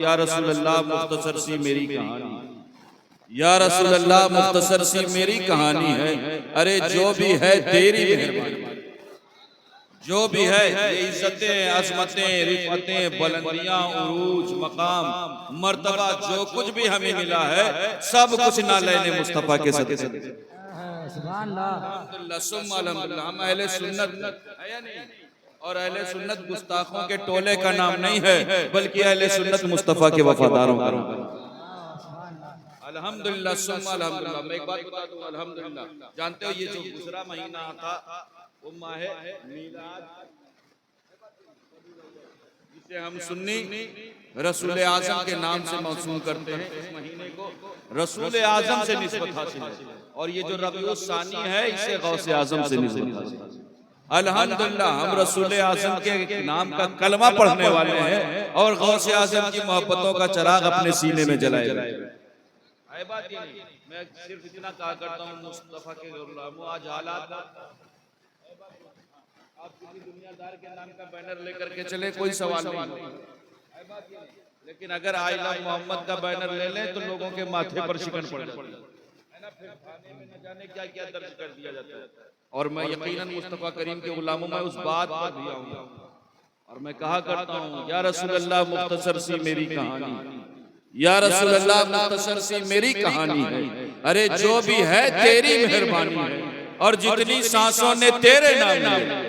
या रसूल अल्लाह मुख्तसर सी मेरी कहानी, या रसूल अल्लाह मुख्तसर सी मेरी कहानी है। अरे जो भी है तेरी मेहरबानी, जो भी है ये इज्जतें, अज़मतें, रिफ़तें, बुलंदियां, उरूज, मकाम, मर्तबा, जो कुछ भी हमें मिला है सब कुछ नालैने मुस्तफ़ा के सदक़े। अल्हम्दुलिल्लाह सुम्मा अल्हम्दुलिल्लाह। हम अहले सुन्नत है या नहीं? और अहले सुन्नत गुस्ताखों के टोले का नाम नहीं है, बल्कि अहले सुन्नत मुस्तफ़ा के वफादारों का नाम है। अल्हम्दुलिल्लाह सुम्मा अल्हम्दुलिल्लाह। मैं एक बात बता दूं, अल्हम्दुलिल्लाह, जानते हो ये जो गुजरा महीना था वो माहे मीलाद, जिसे हम सुन्नी रसूल आज़म के नाम से मौसूम करते हैं। इस महीने को रसूल आज़म से निस्बत हासिल है, और ये जो रबीउल सानी है इसे गौसे आज़म से निस्बत हासिल है। अल्हम्दुलिल्लाह हम रसूल आज़म के नाम का कलमा पढ़ने वाले हैं और गौसे आज़म की मोहब्बतों का चिराग अपने सीने में जलाए हुए हैं। बात ये नहीं, मैं सिर्फ इतना कहा करता हूँ मुस्तफ़ा के गुलामों, आज हालात आप किसी दुनियादार के नाम का बैनर लेकर के चले कोई सवाल नहीं, लेकिन अगर आई लव मोहम्मद का बैनर ले लें तो लोगों के माथे पर शिकन पड़ जाती है ना, फिर थाने में न जाने क्या क्या दर्ज कर दिया जाता है। और मैं यकीनन मुस्तफ़ा करीम के गुलामों में उस बात पर भी आऊंगा और मैं कहा करता हूँ, या रसूल अल्लाह मुख्तसर सी मेरी कहानी, या रसूल अल्लाह मुख्तसर सी मेरी कहानी है। अरे जो भी है तेरी मेहरबानी है, और जितनी सांसों ने तेरे नाम लिए,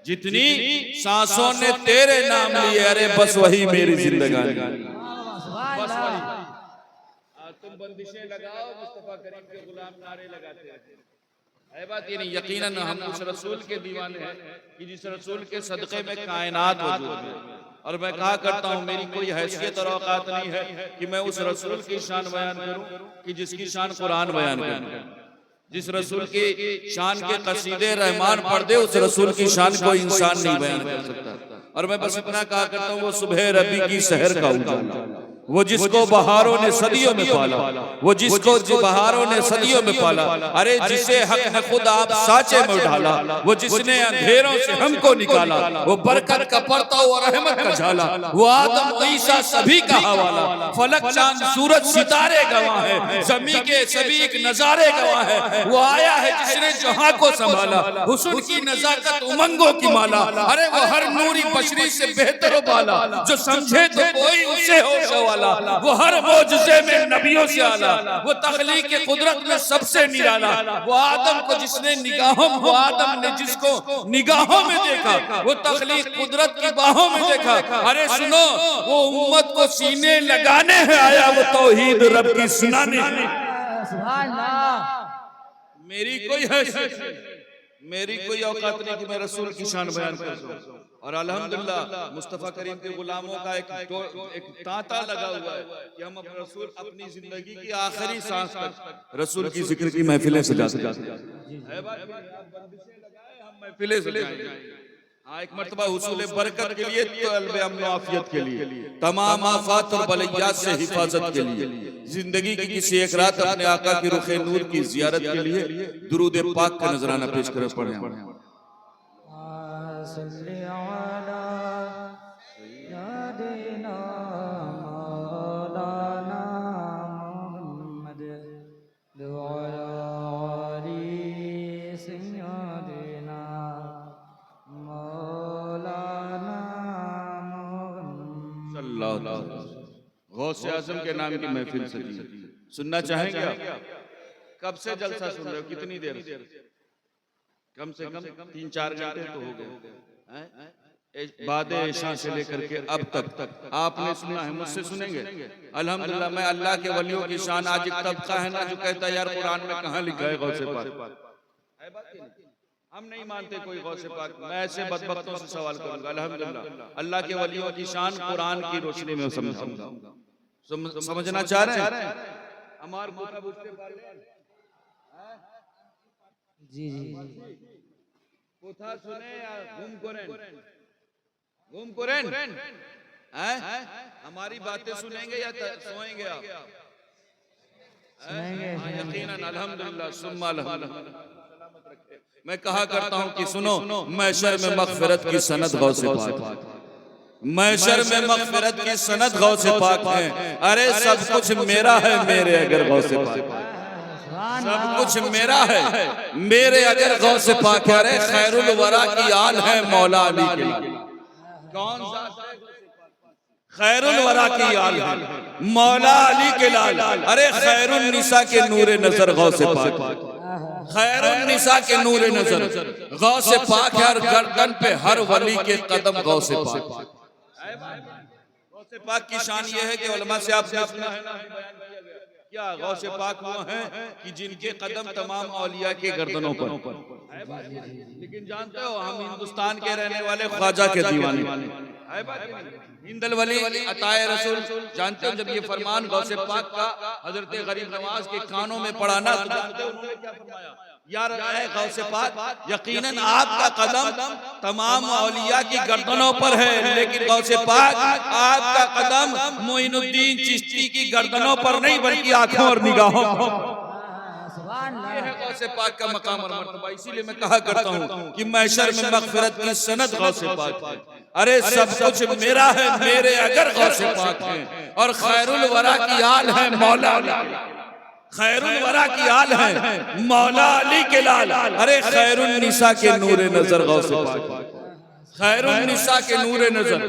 जितनी सांसों ने तेरे नाम लिए, अरे बस वही मेरी जिंदगानी। बस वही। तुम बंदिशें लगाओ, मुस्तफ़ा करीम के गुलाम नारे लगाते रहते है। बात ये नहीं, यकीनन हम उस रसूल के दीवाने हैं कि जिस रसूल के सदक़े में कायनात मौजूद है। और मैं कहा करता हूँ मेरी कोई हैसियत और औकात नहीं है कि मैं उस रसूल की शान बयान करूँ कि जिसकी शान कुरान बयान करे। जिस रसूल की शान के कसीदे रहमान पढ़ दे, उस रसूल की शान कोई इंसान नहीं बयान कर सकता। और मैं बस इतना कहा करता हूँ, वो सुबह रबी की सहर का उजाला, वो जिसको बहारों ने सदियों में पाला, वो जिसको बहारों ने सदियों में पाला, अरे जिसे हक ने खुद आप साचे में ढाला, वो जिसने अंधेरों से हमको निकाला, वो बरकत का परता और रहमत का झाला, वो आदम ईसा सभी का हवाला, फलक चांद सूरज सितारे गवाह है, जमी के सभी एक नजारे गवाह है। वो आया है जिसने जहां को संभाला, हुस्न की नजाकत उमंगों की माला, अरे वो हर नूरी बशरी से बेहतर बाला, जो समझे तो कोई उसे हो सवाला, वो हर मौजज़े में नबियों से आला, वो तख्लीक के कुदरत में सबसे निराला, वो आदम को जिसने निगाहों, वो आदम ने जिसको निगाहों में देखा, वो तख्लीक कुदरत की बाहों में देखा। अरे सुनो, वो उम्मत को सीने लगाने है आया, वो तौहीद रब की सुनाने। मेरी कोई हैसियत नहीं, मेरी कोई औकात नहीं कि मैं रसूल की शान बयान कर सकूं। और अल्हम्दुलिल्लाह मुस्तफ़ा करीम के गुलामों का एक तांता लगा हुआ है कि हम अपने रसूल अपनी जिंदगी की आखिरी सांस तक रसूल की जिक्र की महफिलें सजाते हैं। हम महफिलें सजाएंगे। हाँ, एक मर्तबा हुसूल बरकत के लिए, तलब अमन आफियत के लिए, तमाम आफात और बलैयात से हिफाजत के लिए, जिंदगी की किसी एक रात अपने आका की रुखे नूर की जियारत के लिए दुरूद पाक का नजराना पेश कर पढ़े। गौसे आज़म के नाम की महफिल सजी, सुनना चाहेंगे आप? कब से जलसा सुन रहे हो, कितनी देर से? कम से कम 3-4 घंटे तो हो गए। बाद इशा से लेकर के अब तक आपने सुना है, मुझसे सुनेंगे? अल्हम्दुलिल्लाह, मैं अल्लाह के वलियों की शान, आज एक तबका है ना जो कहता है यार कुरान में कहाँ लिखा है गौसे पाक। हम नहीं मानते कोई गौसे पाक। मैं ऐसे बदबख्तों से सवाल करूंगा, अल्हम्दुलिल्लाह अल्लाह के वलियों की शान कुरान की रोशनी में समझाऊंगा। समझना चाह रहे हैं? हमार जी जी कोथा सुने या घूम कोरेन हैं? हमारी बातें सुनेंगे या सोएंगे आप? यकीनन अल्हम्दुलिल्लाह सुम्मा अल्हम्दुलिल्लाह। मैं कहा करता हूँ कि सुनो, महशर में मग़फ़िरत की सनद गौसे पाक, महशर में मग़फ़िरत की सनद गौसे पाक है। अरे सब कुछ मेरा है मेरे अगर गौसे पाक, सब कुछ मेरा है मेरे अगर गौसे पाक है। अरे खैरुल वरा की आल है मौला अली के लाल। कौन सा खैरुल वरा की आल है मौला अली के लाल। अरे खैरुन निसा के नूरे नजर गौसे पाक, खैरुन निसा के नूरे नजर गौसे पाक है। और गर्दन पे हर वली के कदम गौसे पाक। गौसे पाक की शान ये है कि उलमा से आपने सुना है ना, क्या गौसे पाक वो हैं कि जिनके कदम तमाम औलिया के गर्दनों पर। लेकिन जानते हो हम हिंदुस्तान के रहने वाले ख्वाजा के दीवाने हिंदल वली अताए रसूल, जानते हो जब ये फरमान गौसे पाक का हजरत गरीब नवाज के कानों में पड़ा ना, तो जानते हो उन्होंने क्या फरमाया? यार ऐ गौसे पाक, यकीनन आपका कदम तमाम औलिया की गर्दनों पर है, लेकिन गौसे पाक आपका कदम मोइनुद्दीन चिश्ती की गर्दनों पर नहीं बल्कि आंखों और निगाहों पर। ये है गौसे पाक का मकाम और मर्तबा। इसीलिए मैं कहा करता हूँ कि महशर में मग़फ़िरत की सनद गौसे पाक है। अरे सब कुछ मेरा है मेरे अगर गौसे पाक है। और खैरुल वरा की आल है मौला अली, खैरुल वरा की आल है मौला अली के लाल। अरे खैरुन निसा के नूरे नजर गौसे पाक, खैरुन निसा के नूरे नजर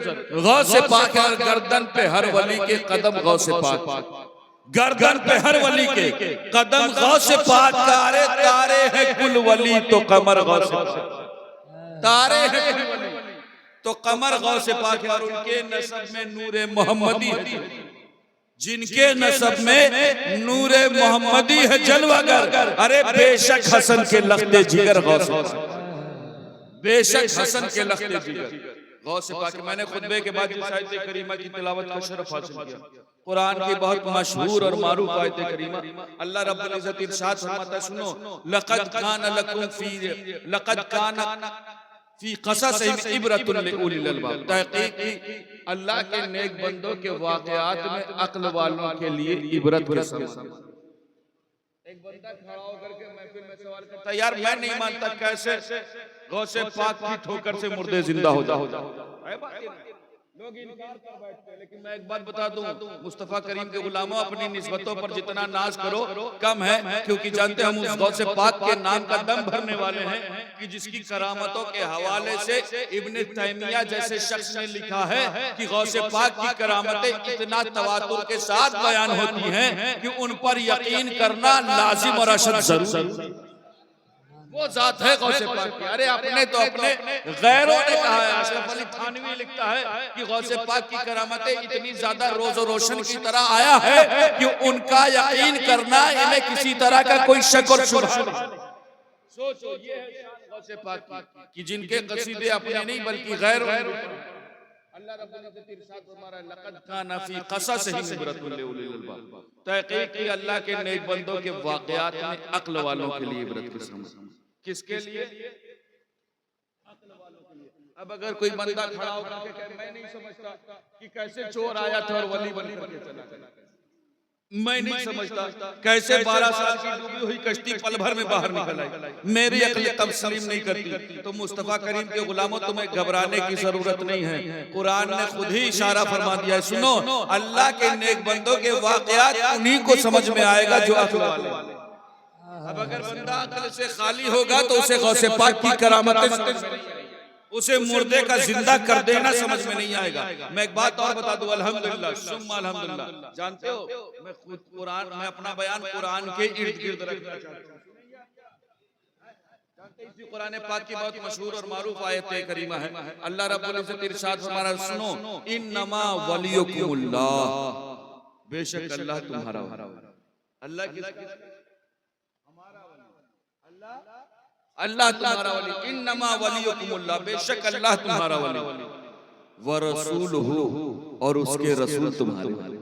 गौसे पाक है। और गर्दन पे हर वली के कदम गौसे पाक, गर्दन पे हर वली के कदम गौसे पाक। तारे तारे है कुल वली तो कमर गौसे पाक, तारे है कुल वली तो कमर गौसे पाक है। और उनके नसब में नूरे मोहम्मदी है, जिनके नसब में नूरे मोहम्मदी है जलवागर। अरे बेशक हसन के लख्ते जिगर गौसे, बेशक हसन के लख्ते जिगर गौसे पाक। मैंने खुतबे के बाद आयत करीमा की तिलावत का शरफ हासिल किया। कुरान की बहुत मशहूर और मारूफ आयत करीमा, अल्लाह रब्बुल इज्जत इरशाद फरमाता है, सुनो, लक़द कान लकुम फी क़ससिहिम इब्रतुन लिउलिल अलबाब। तहक़ीक़ अल्लाह के नेक बंदों के वाक़यात में अक्ल वालों के लिए इबरत के समान। एक बंदा खड़ा होकर के महफिल में सवाल करता है, यार मैं नहीं मानता कैसे गौसे पाक की ठोकर से मुर्दे जिंदा हो जाओ। लोग इनकार कर बैठते हैं। लेकिन मैं एक बात बता दूं, मुस्तफा करीम के गुलामों, अपनी निस्बतों पर जितना नाज करो कम है, क्योंकि जानते हम उस गौसे पाक के नाम का दम भरने वाले हैं कि जिसकी करामतों के हवाले से इब्ने तैमिया जैसे शख्स ने लिखा है कि गौसे पाक की करामतें इतना तवातुर के साथ बयान होती हैं कि उन पर यकीन करना लाजिम और अशद जरूरी। वो जात है गौसे पाक की। अरे अपने तो अपने गैरों ने कहा है। अशरफ अली थानवी लिखता है कि गौसे पाक की करामतें इतनी ज्यादा रोज़ो रोशन की तरह आया है कि उनका यकीन करना इन्हें किसी तरह का कोई शक और शुबहा नहीं। सोचो, ये है शान गौसे पाक की जिनके कसीदे अपने नहीं बल्कि गैरों ने। अल्लाह रब्बुल इज्जत इरशाद फरमा रहा है, लक़द काना फी क़ससिहिम इब्रतुन लिउलिल अलबाब। तहक़ीक़ अल्लाह के नेक बंदों के वाक़यात में अक्ल वालों के लिए इबरत की समझ। किसके लिए? अक्ल वालों के लिए। अब अगर कोई बंदा खड़ा होकर के कहे मैं नहीं समझता कि कैसे चोर आया था और वली बन करके चला गया, मैं नहीं समझता कैसे 12 साल की डूबी हुई कश्ती पल भर में बाहर निकल आई, मेरी अक्ल तस्लीम नहीं करती, तो मुस्तफा करीम के गुलामों तुम्हें घबराने की जरूरत नहीं है। कुरान ने खुद ही इशारा फरमा दिया है, सुनो, अल्लाह के नेक बंदों के वाक़यात उन्हीं को समझ में आएगा जो अक्ल वाले। अब अगर बंदा अक्ल से खाली होगा तो उसे गौसे पाक की करामतें, उसे मुर्दे का जिंदा कर देना समझ में नहीं आएगा। मैं एक बात और बता दूं, अल्हम्दुलिल्लाह सुम्मा अल्हम्दुलिल्लाह, जानते हो मैं खुद कुरान, मैं अपना बयान कुरान के इर्द गिर्द रखना चाहता हूं। जानते इसी कुरान पाक की बहुत मशहूर और मारूफ आयत करीमा है। अल्लाह रब्बुल इज्जत इरशाद फरमा रहा है, सुनो, इन्नमा वलियुकुमुल्लाह, बेशक अल्लाह तुम्हारा। अल्लाह किसका? अल्लाह तुम्हारा वली। इन्नमा वलियुकुमुल्लाह, बेशक अल्लाह तुम्हारा वली। व रसूलुहु, और उसके रसूल तुम्हारे वली।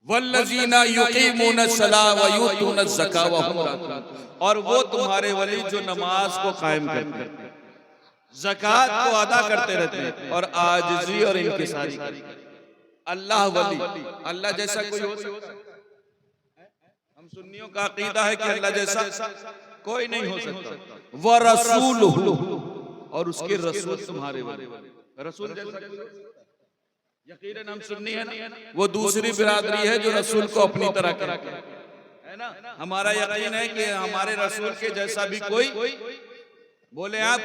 वल्लज़ीना युक़ीमूनस्सलाह व यूतूनज़्ज़काह व हुम राकिऊन, और वो तुम्हारे वली जो नमाज को कायम करते हैं, ज़कात को अदा करते रहते हैं और आजिज़ी और इंकिसारी करते हैं। अल्लाह वली, अल्लाह जैसा कोई हो सकता है? हम सुन्नियों का अकीदा है कि अल्लाह जैसा कोई नहीं हो सकता। व रसूलुहु, और उसके रसूल तुम्हारे वली। रसूल जैसा यकीनन हम सुन्नी है ना, वो दूसरी बिरादरी है जो रसूल को अपनी तरह कहते हैं, है ना। हमारा यकीन है कि हमारे रसूल के जैसा भी कोई, बोले आप,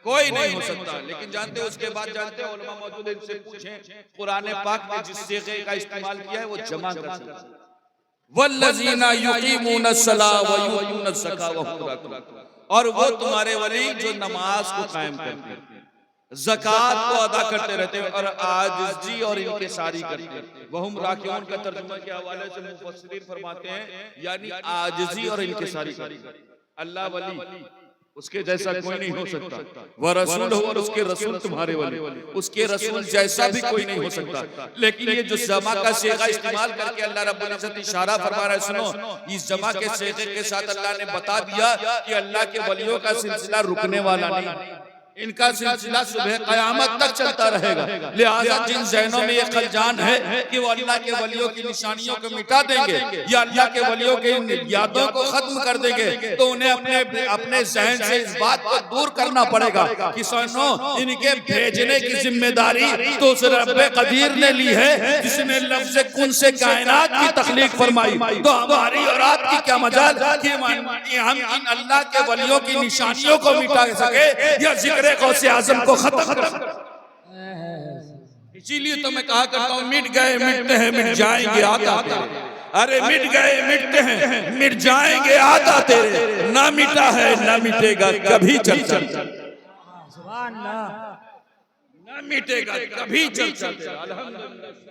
कोई नहीं हो सकता। लेकिन जानते हो, उसके बाद जानते हो, उलमा मौजूद है, इनसे पूछें कुरान पाक ने जिस सीगे का इस्तेमाल किया है वो जमा कर सकता है। वल्लज़ीना युकीमूनस्सलाह व यूतूनज़्ज़का व हुम राकिऊन, और वो तुम्हारे वली जो नमाज को कायम करते हैं, ज़कात को अदा करते रहते हैं और आजिज़ी और इनकिसारी करते हैं। वहुम राकिऊन का तर्जुमा के हवाले से मुफस्सिरीन फरमाते हैं यानी आजिज़ी और इनकिसारी करते हैं। अल्लाह वली उसके जैसा कोई नहीं हो सकता, वह रसूल हो और उसके रसूल तुम्हारे वाले, उसके रसूल जैसा भी कोई नहीं हो सकता। लेकिन ये जो जमा का सेगा इस्तेमाल करके अल्लाह रब्बुल इज्जत इशारा फरमा रहा है, सुनो, इस जमा के सेगे के साथ अल्लाह ने बता दिया कि अल्लाह के वलियों का सिलसिला रुकने वाला नहीं, इनका सिलसिला सुबह कयामत तक चलता रहेगा। लिहाजा जिन ज़हनों में ये खलजान है कि वो अल्लाह के वलियों की निशानियों को मिटा देंगे या अल्लाह के वलियों के यादों को खत्म कर देंगे, तो उन्हें अपने ज़हन से इस बात को दूर करना पड़ेगा कि सुनो, इनके भेजने की जिम्मेदारी तो उस रब्बे कदीर ने ली है जिसने लफ्ज़ कुन से कायनात की तख्लीक फरमाई। तो हमारी और आपकी क्या मजाल कि हम इन अल्लाह के वलियों की निशानियों को मिटा सके या जिक्र गौसे आज़म को खत्म कर। इसीलिए तो मैं कहा करता हूँ, मिट गए मिटते हैं मिट जाएंगे आता तेरे, अरे मिट गए मिटते हैं मिट जाएंगे आता तेरे, ना मिटा है ना मिटेगा कभी चल चल, सुभान अल्लाह, ना मिटेगा कभी चल चल। अल्हम्दुलिल्लाह।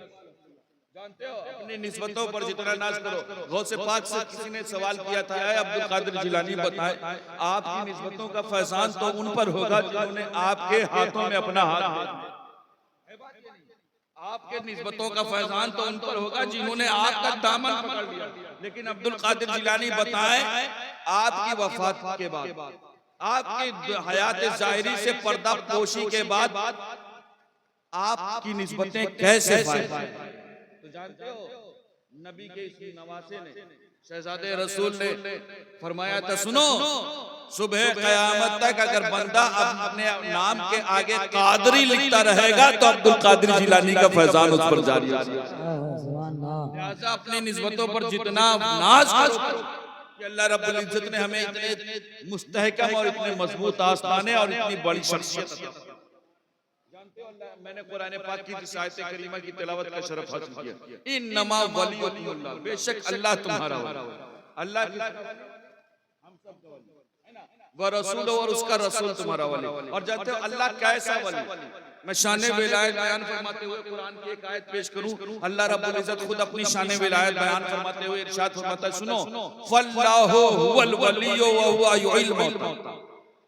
जानते हो, अपनी निस्बतों पर जितना नाज करो। गौसे पाक से किसी ने सवाल किया था, अब्दुल कादिर जिलानी बताए, आपकी निस्बतों का फैजान तो उन पर होगा जिन्होंने आपके हाथों में अपना हाथ, आपके निस्बतों का फैजान तो उन पर होगा जिन्होंने आपका दामन पकड़ लिया। लेकिन अब्दुल कादिर जिलानी बताए, आपकी वफात के बाद, आपकी हयात ज़ाहिरी से पर्दा पोशी के बाद आपकी निस्बतें कैसे फायदा। तो जानते हो, नबी के इस नवासे ने, शहजादे रसूल ने फरमाया था, सुनो, सुबह कयामत तक अगर बंदा अपने नाम के आगे कादरी लिखता रहेगा तो अब्दुल कादिर जिलानी का फैजान उस पर जारी है। लिहाजा अपनी निस्बतों पर जितना नाज करो कि अल्लाह रब्बुल इज्जत ने हमें इतने मुस्तहकम और इतने मजबूत आस्ताने और इतनी बड़ी शख्सियत। मैंने कुरान पाक की जिस आयत करीमा की तिलावत का शरफ हासिल किया, इन्नमा वलियुल्लाह, बेशक अल्लाह तुम्हारा वली, अल्लाह हम सब का वली है ना, व रसूल, और उसका रसूल तुम्हारा वली। और जानते हो अल्लाह कैसा वली, मैं शान विलायत बयान फरमाते हुए कुरान की एक आयत पेश करूं। अल्लाह रब्बुल इज्जत खुद अपनी शान विलायत बयान फरमाते हुए इरशाद फरमाता है, सुनो, फल्लाहु हुवल वलिय्यु व हुवा युहिल मौता,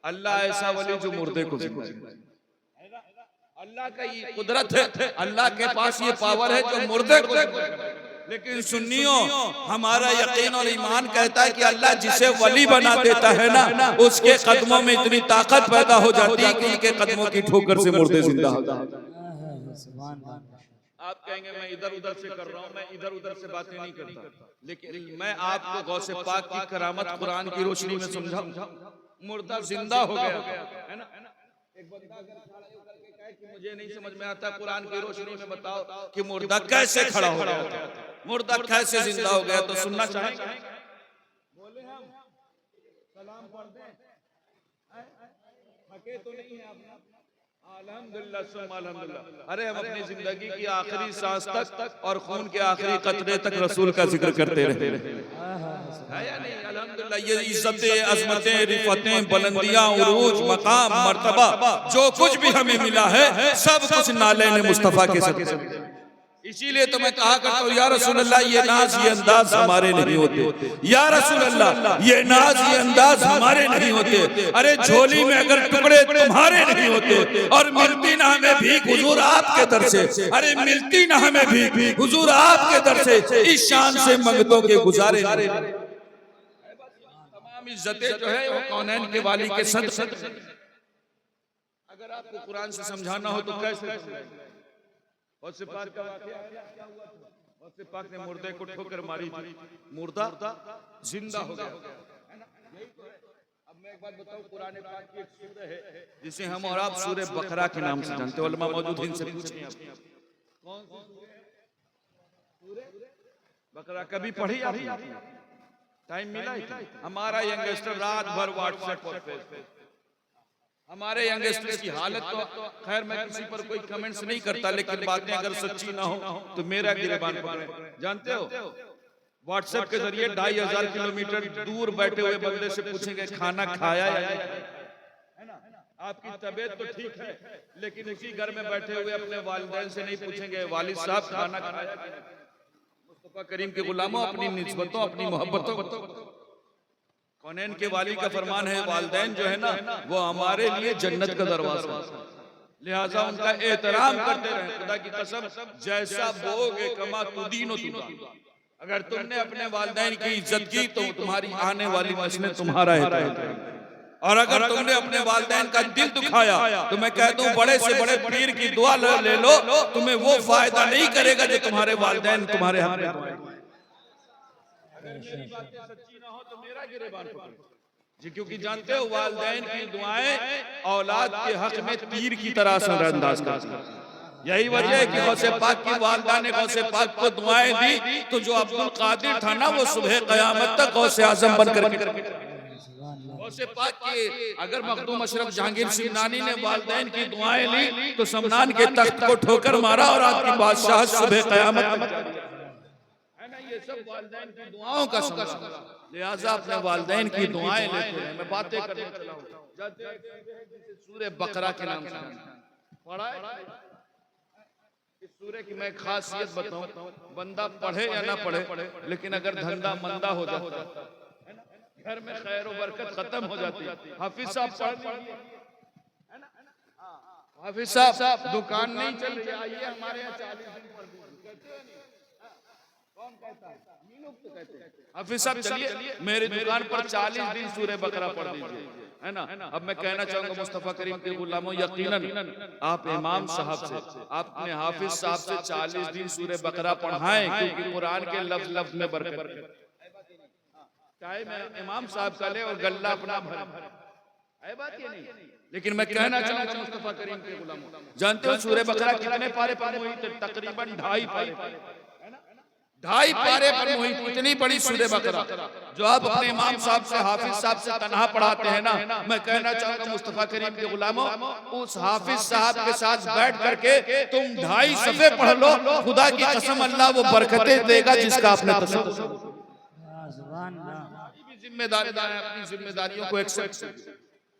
अल्लाह ऐसा वली जो मुर्दे को जिंदा करे। अल्लाह का ये कुदरत है, अल्लाह के पास ये पावर है जो मुर्दे को। लेकिन सुन्नियों, हमारा यकीन और ईमान कहता है कि अल्लाह जिसे वली बना देता है ना, उसके कदमों में इतनी ताकत पैदा हो जाती है कि उनके कदमों की ठोकर से मुर्दे जिंदा हो जाते हैं। आप कहेंगे मैं इधर उधर से कर रहा हूँ, मैं इधर उधर से बातें नहीं करता, लेकिन मैं आपको गौसे पाक की करामत कुरान की रोशनी में समझाऊं। मुर्दा जिंदा हो गया है ना, एक बंदा अगर खड़ा होकर के कहे कि मुझे नहीं समझ में आता, कुरान की रोशनी में बताओ कि मुर्दा कैसे खड़ा हो गया, मुर्दा कैसे जिंदा हो गया, तो सुनना चाहेंगे? बोले हम सलाम पढ़ दें, थके तो नहीं है आप? अल्हम्दुलिल्लाह सुम्मा अल्हम्दुलिल्लाह। अरे हम अपनी जिंदगी की आखिरी सांस तक और खून के आखिरी कतरे तक रसूल का जिक्र करते रहे है या नहीं? अल्हम्दुलिल्लाह, ये इज्जतें, अज़मतें, रिफ़तें, बुलंदियां, उरूज, मकाम, मर्तबा, जो कुछ भी हमें मिला है सब कुछ नाले ने मुस्तफा के सदक़े। इसीलिए तो मैं कहा करता हूँ, या रसूल अल्लाह, ये नाज ये अंदाज हमारे नहीं होते, या रसूल अल्लाह ये नाज ये अंदाज हमारे नहीं होते। अरे झोली में अगर टुकड़े तुम्हारे नहीं होते, और मिलती ना हमें भीख हुजूर आपके दर से, अरे मिलती ना हमें भीख हुजूर आपके दर से, इस शान से मंगतों के गुजारे। तमाम इज्जतें जो है वो कौनैन के वाली के सदक़े। अगर आपको कुरान से समझाना हो तो कैसे? गौसे पाक का वाक़या क्या हुआ था? गौसे पाक ने मुर्दे को ठोकर मारी थी, मुर्दा जिंदा हो गया है ना, यही तो है। अब मैं एक बात बताऊं, कुरान पाक की एक सूरह है जिसे हम और आप सूरह बकरा के नाम से जानते हैं। उलमा मौजूद हैं, इनसे पूछें आप कौन सी सूरह बकरा कभी पढ़ी आपने? टाइम मिला है? हमारा यंगस्टर रात भर व्हाट्सएप और फेसबुक, हमारे यंगस्टर्स की हालत तो खैर मैं किसी पर कोई कमेंट्स नहीं करता, लेकिन बातें अगर सच्ची ना हो तो मेरा गिरबान पकड़े। जानते हो व्हाट्सएप के जरिए 2500 किलोमीटर दूर बैठे हुए बंदे से पूछेंगे खाना खाया या नहीं, है ना? आपकी तबीयत तो ठीक है, लेकिन उसी घर में बैठे हुए अपने वालिदैन से नहीं पूछेंगे वालिद साहब खाना खाया। मुस्तफा करीम के गुलामों, अपनी निस्बतों, अपनी मोहब्बतों, कौनैन के वाली का फरमान है, वालिदैन जो है ना वो हमारे लिए जन्नत का दरवाजा, लिहाजा उनका एहतराम करते रहे। खुदा की कसम, जैसा बोगे कमा तुदीन तुदा, अगर तुमने अपने वालिदैन की इज्जत की तो तुम्हारी आने वाली नस्लें तुम्हारा एहतराम करेंगी, और अगर तुमने अपने वालिदैन का दिल दुखाया तो मैं कहता हूँ बड़े से बड़े पीर की दुआ ले लो, तुम्हें वो फायदा नहीं करेगा जो तुम्हारे वालिदैन तुम्हारे हाथ में दुआएं। अगर मेरी बातें सच्ची ना हो तो मेरा गिरेबान पकड़ो जी, क्योंकि जानते हो वालिदैन की दुआएं औलाद के हक में तीर की तरह असरअंदाज करती हैं। यही वजह है कि गौसे पाक की वालिदा ने गौसे पाक को दुआएं दी, तो जो अब्दुल कादिर था ना वो सुबह क़यामत तक गौसे आज़म बनकर गौसे पाक के, अगर मखदूम अशरफ जहांगीर सिमनानी ने वालिदैन की दुआएं ली तो समनान के तख्त को ठोकर मारा और आपकी बादशाह सुबह क़यामत है ना। ये सब वालिदैन की दुआओं का सबब, लिहाजा अपने वालिदैन की दुआएं लेते हैं। मैं बातें करने चला हूं सूरह बकरा के नाम से पढ़ा है। इस सूरह की मैं खासियत बताऊं, बंदा पढ़े या ना पढ़े, लेकिन अगर धंधा मंदा हो जाता है ना, घर में खैर और बरकत खत्म हो जाती है। हाफिज साहब है ना, हाफिज साहब दुकान नहीं चल रही, आइए हमारे यहाँ 40 दिन पर कौन कहता है? तो कहते हैं हाफिज साहब चलिए मेरी दुकान पर 40 दिन सूरह बकरा पढ़ दीजिए, है ना। अब मैं कहना चाहूंगा मुस्तफा करीम के गुलामों, यकीनन आप इमाम साहब से, आपने हाफिज साहब से 40 दिन सूरह बकरा पढ़ाएं, क्योंकि कुरान के लफ्ज लफ्ज में बरकत, चाहे मैं इमाम साहब का ले और गल्ला अपना भर, है बात ये नहीं। लेकिन मैं कहना चाहूंगा मुस्तफा करीम के गुलामों, जानते हो सूरह बकरा कितने पारे पर हुई? तकरीबन 2.5 पारे पर हुई। इतनी बड़ी सूरह बकरा जो आप अपने इमाम साहब से, हाफिज साहब से तन्हा पढ़ाते हैं ना, मैं कहना चाहूंगा मुस्तफा करीम के गुलामों, उस हाफिज साहब के साथ बैठ करके तुम 2.5 सफ़े पढ़ लो, खुदा की कसम अल्लाह वो बरकतें देगा जिसका आपने तसव्वुर। जिम्मेदारी है, अपनी जिम्मेदारियों को एक्सेप्ट।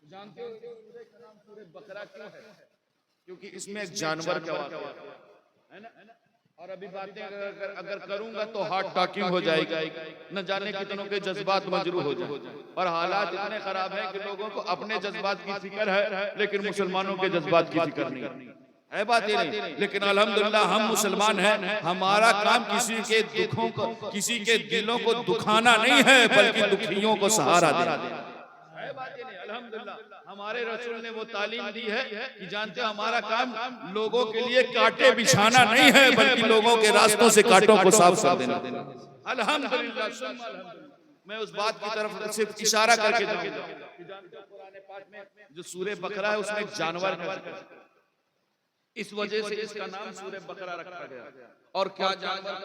जानते हो सूरह का नाम सूरह बकरा क्यों है? क्योंकि इसमें एक जानवर का वाक़या है ना। और अभी बातें अगर करूंगा तो हार्ट टॉकिंग हो जाएगी, न जाने कितनों के जज्बात मजरूह हो जाए, और हालात इतने खराब हैं कि लोगों को अपने जज्बात की फिक्र है लेकिन मुसलमानों के जज्बात की फिक्र नहीं है। बात ये नहीं, लेकिन अल्हम्दुलिल्लाह हम मुसलमान हैं, हमारा काम किसी के दुखों को, किसी के दिलों को दुखाना नहीं है, बल्कि दुखियों को सहारा देना है। बात ये नहीं, अल्हम्दुलिल्लाह हमारे रसूल ने वो तालीम दी है कि जानते हो हमारा काम लोगों के लिए कांटे बिछाना नहीं है, बल्कि लोगों के रास्तों से कांटों को साफ कर देना। अल्हम्दुलिल्लाह। मैं उस बात की तरफ सिर्फ इशारा करके जाऊंगा कि जानते हो कुरान पाक में जो सूरह बकरा है उसमें एक जानवर का जिक्र है, इस वजह से इसका नाम सूरह बकरा रखा गया। और क्या जानवर?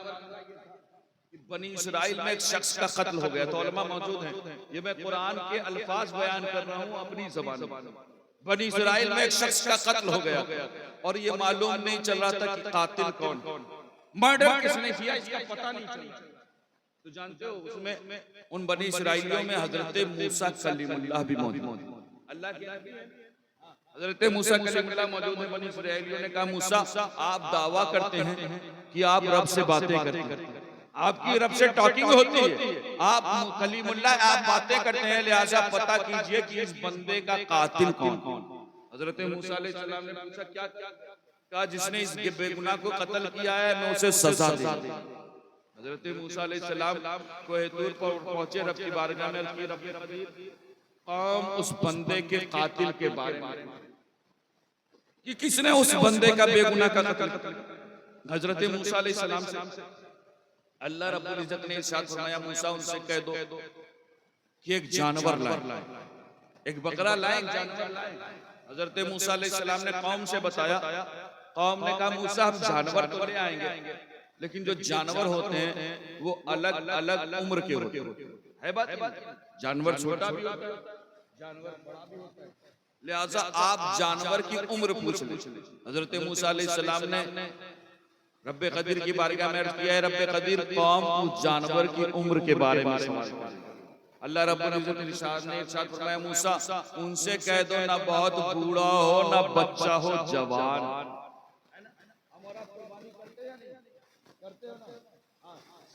बनी इस्राइल में एक शख्स का कत्ल हो गया, तो उलमा मौजूद हैं, ये मैं कुरान के अल्फाज बयान कर रहा हूँ अपनी ज़बान में। बनी इस्राइल में एक शख्स का कत्ल हो गया और ये मालूम नहीं चल रहा था कि कातिल कौन, मर्डर किसने किया इसका पता नहीं चला। तो जानते हो उसमें उन बनी इस्राइलियों में हजरत मूसा कलीमुल्लाह भी मौजूद, अल्लाह के नबी हजरत मूसा कलीमुल्लाह मौजूद है। बनी इस्राइलियों ने कहा मूसा आप दावा करते हैं कि आप रब से बातें करते हैं, आपकी रब से टॉकिंग होती है, आप कलीमुल्लाह आप बातें करते हैं, लिहाजा पता कीजिए कि इस बंदे का कातिल कौन। हजरत मूसा अलैहिस्सलाम ने पूछा क्या? कहा जिसने इस बेगुनाह को कत्ल किया है मैं उसे सजा दे। हजरत मूसा अलैहिस्सलाम कोहे तूर पर पहुंचे, रब की बारगाह में अर्ज़ की, रब कबीर कौम उस बंदे के कातिल के बारे में कि किसने उस बंदे का बेगुनाह का कत्ल। हजरत मूसा अलैहिस्सलाम से अल्लाह रब्बुल इज्जत ने इरशाद फरमाया मूसा उनसे कह दो कि एक जानवर लाए, एक बकरा लाए, एक जानवर लाए। हजरत मूसा अलैहिस्सलाम ने कौम से बताया, कौम ने कहा मूसा हम जानवर तो ले आएंगे, लेकिन जो जानवर होते हैं वो अलग अलग उम्र के होते हैं। है बात, जानवर छोटा भी होता है, जानवर बड़ा भी होता है, लिहाजा आप जानवर की उम्र पूछ लें। हजरत मूसा अलैहिस्सलाम ने रब्बे कदीर की बारगाह में अर्ज किया है, रब्बे कदीर कौम उस जानवर की उम्र के बारे में सवाल करे। अल्लाह रब्बुल इज्जत ने इरशाद फरमाया, मूसा उनसे कह दो ना बहुत बूढ़ा हो ना बच्चा हो, जवान।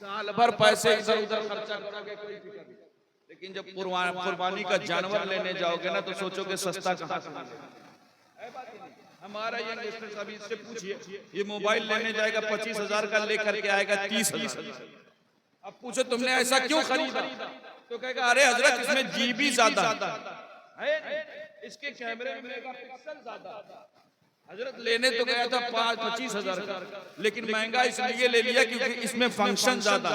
साल भर पैसे इधर उधर खर्चा करोगे कोई फिक्र नहीं, लेकिन जब कुर्बानी का जानवर लेने जाओगे ना तो सोचोगे सस्ता कहाँ से मिलेगा। हमारा यंगस्टर अभी इससे पूछिए, ये मोबाइल लेने जाएगा 25,000 का लेकर के आएगा 30,000। अब पूछो तुमने ऐसा क्यों खरीदा, तो कहेगा अरे हजरत इसमें जीबी ज्यादा है, इसके कैमरे में मेगापिक्सल ज्यादा। हजरत लेने तो गया था 25,000 का, लेकिन महंगा इसलिए ले लिया क्योंकि इसमें फंक्शन ज्यादा,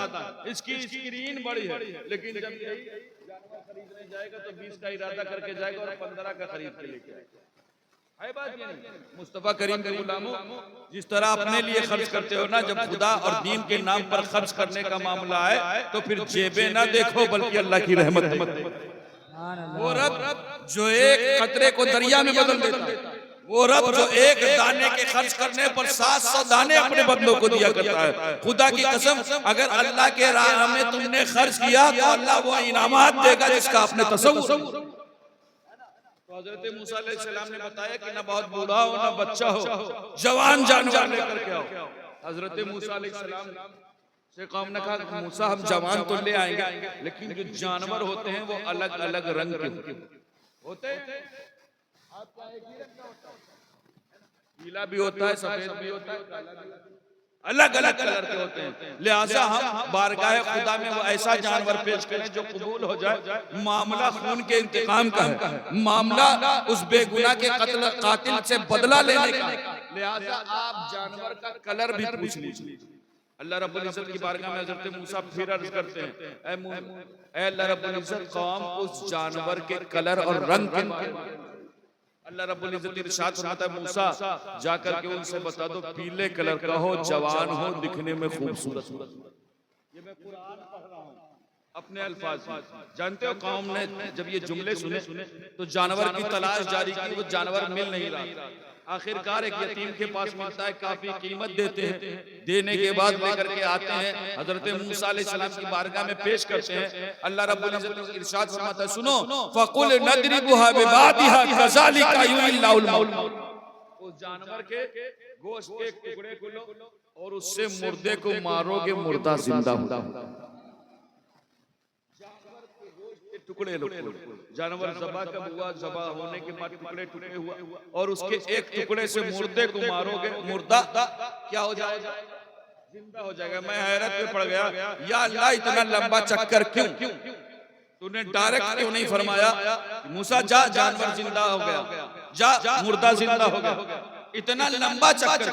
इसकी स्क्रीन बड़ी है। लेकिन जब यही जानवर खरीदने जाएगा तो 20 का इरादा करके जाएगा और 15 का खरीद के लेके आएगा। है बात ये नहीं? मुस्तफा करीम के गुलामों, जिस तरह अपने लिए खर्च करते हो ना, जब खुदा और दीन के नाम पर खर्च करने का मामला है तो फिर जेबें ना देखो बल्कि अल्लाह की रहमत देखो। वो रब जो एक कतरे को दरिया में बदल देता है, वो रब जो एक दाने के खर्च करने पर 700 दाने अपने बंदों को दिया करता है। खुदा की कसम, अगर अल्लाह के राह में तुमने खर्च किया तो अल्लाह वो इनामात देगा जिसका आपने तसव्वुर। तो हजरत मूसा अलैहिस्सलाम ने बताया कि ना बहुत बूढ़ा हो ना बच्चा हो, जवान जानवर लेकर के आओ। हजरत मूसा अलैहिस्सलाम से कौम ने कहा मूसा हम जवान तो ले आएंगे, लेकिन जो जानवर होते हैं वो अलग अलग रंग के होते हैं। आपका एक ही रंग का होता है, पीला भी होता है, सफेद भी होता है, अलग अलग कलर के होते हैं। लिहाजा हम बारगाह खुदा में वो ऐसा जानवर पेश करें जो कबूल हो जाए। मामला खून के इंतकाम का है, मामला उस बेगुनाह के कातिल से बदला लेने का। लिहाजा आप जानवर का कलर भी पूछ लीजिए। अल्लाह रब्बुल इज्जत की बारगाह में हज़रत मूसा फिर अर्ज करते हैं, ऐ अल्लाह रब्बुल इज्जत कौम उस जानवर के कलर और रंग के। अल्लाह रब्बुल इज्जत इरशाद फरमाता है, मूसा जाकर के उनसे बता दो पीले कलर का हो, जवान हो, दिखने में खूबसूरत। ये मैं कुरान पढ़ रहा हूँ अपने अल्फाज में। जानते हो कौम ने जब ये जुमले सुने तो जानवर की तलाश जारी की, वो जानवर मिल नहीं रहा। आखिरकार एक यतीम के पास मिलता है, काफी कीमत देते हैं, देने के बाद लेकर के आते हैं, हजरत मूसा अलैहिस्सलाम की बारगाह में पेश करते हैं। अल्लाह रब्बुल इज्जत इरशाद फरमाता है, सुनो फकुल नदरिबुहा बिबादिहा कज़ालिका युहिल्लाहुल मौत। उस जानवर के गोश्त के टुकड़े को लो और उससे मुर्दे को मारोगे, मुर्दा जिंदा होगा। टुकड़े लो, जानवर ज़बा कब हुआ, ज़बा होने के बाद टुकड़े टुकड़े हुआ और उसके एक टुकड़े से मुर्दे को मारोगे, मुर्दा क्या हो जाएगा, जिंदा हो जाएगा। मैं हैरत में पड़ गया, या अल्लाह इतना लंबा चक्कर क्यों, तूने डायरेक्ट क्यों नहीं फरमाया मूसा जा जानवर जिंदा हो गया, जा मुर्दा जिंदा हो गया, इतना लंबा चक्कर।